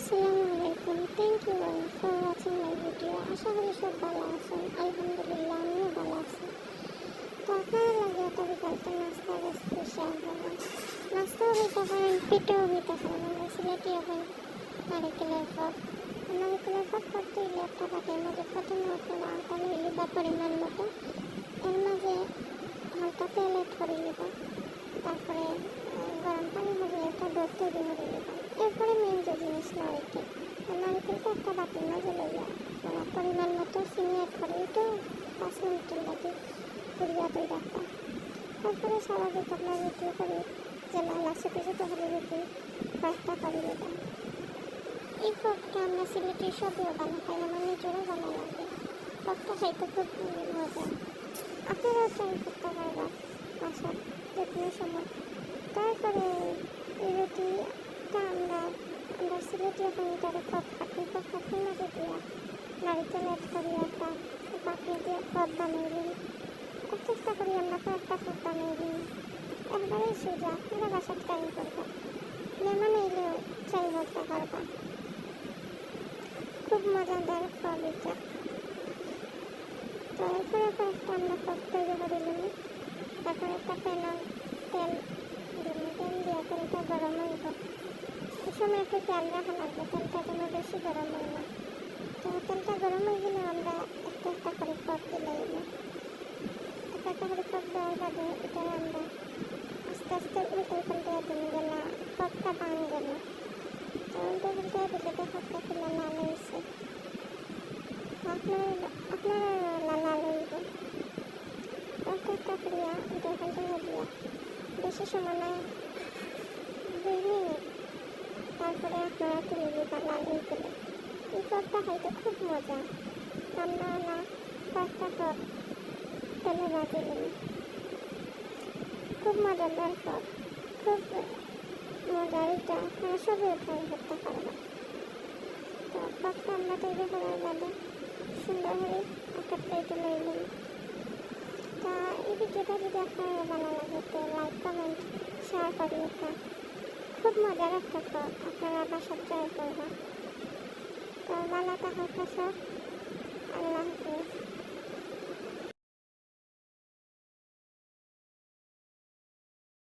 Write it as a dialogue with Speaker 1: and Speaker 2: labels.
Speaker 1: আসসালামু আলাইকুম। Thank you for watching my video. আশা করি সব ভালো আছেন। আলহামদুলিল্লাহ আমিও ভালো আছি। তো আপনারা লাগে এত বিকালতে নাস্তা রেসিপি শেয়ার করলাম। নাস্তাও হইতে পারেন, পিঠেও হইতে পারেন। আমরা সিলেটি এখন নারিকেলের পপ। নারিকেলের পপ করতে হলে একটা বাটির মাঝে প্রথমে আপনারা আটা লইলে বা পরিমাণ মতো এর মাঝে হালকা তেল এড করে নেবেন। তারপরে গরম পানি হবে একটা ডোর তৈরি করে নেবেন। এরপরে মেন যে জিনিস নারিকেল, নারিকেলটা একটা বাটির মাঝে লইয়া পরিমাণ মতো চিনি অ্যাড করে একটু 5 মিনিটের লাগে পুরিয়া তৈরি রাখতাম। তারপরে স্বাভাবিক আপনার রুটি করে যে লালা ছোটো ছোটো হলে রুটি কয়েকটা করে দেবেন। এই পপটা আমরা সিলেটের সবেও ভালো খাই, আমার নিজেরও ভালো লাগে। পপটা খাইতে খুব মজা, আপনারাও ট্রাই করতে পারবেন বাসার যে কোনো সময়। তারপরে এই রুটিটা আমরা সিলেটি এখন এটারে পপ কাঠির মাঝে দিয়া নারিকেল অ্যাড করি একটা পাখি দিয়ে পপ বানিয়ে দিই। চেষ্টা করি আমরা কয়েকটা পপ বানিয়ে দিই। একবারেই সোজা, আপনারা বাসা ট্রাই করবেন। মেহমান এলেও ট্রাই করতে পারবেন। খুব মজাদার পপ এটা। তো এরপরে কয়েকটা আমরা পপ তৈরি করে নিই। তারপরে একটা প্যানে তেল দিলাম, তেল দিয়ে তেলটা গরম হইব। এই সময় একটু খেয়াল রাখা লাগবে তেলটা যেন বেশি গরম হয় না। তো তেলটা গরম হয়ে গেলে আমরা একটা একটা করে পপ দিলে একটা একটা করে পপ দেওয়ার বাদে এটা আমরা আস্তে আস্তে উল্টে পাল্টে দিন গেল, পপটা ভাঙবে না। তো উল্টে পাল্টে দিলে তো পপটা খুলে লাল হয়েছে। আপনারা লাল হইব একটা একটা করিয়া উল্টে পাল্টে দিয়া বেশি সময় না 2 মিনিট, তারপরে আপনারা তুলে দিবেন লাল হয়ে গেলে। এই পপটা খাইতে খুব মজা। আমরা না কয়েকটা পপ তেলে ভাজি নিই। খুব মজাদার পপ, খুব মজার। এটা আপনারা সবাই ট্রাই করতে পারবেন। তো পপটা আমরা তৈরি করার বাদে সুন্দর করে একটা প্লেটে লই নিই। তা এই ভিডিওটা যদি আপনার ভালো লাগে তো লাইক কমেন্ট শেয়ার করি। একটা খুব মজার একটা পপ, আপনারা বাসায় ট্রাই করবেন। তো ভালো থাকার পাশে আল্লাহ হাফেজ।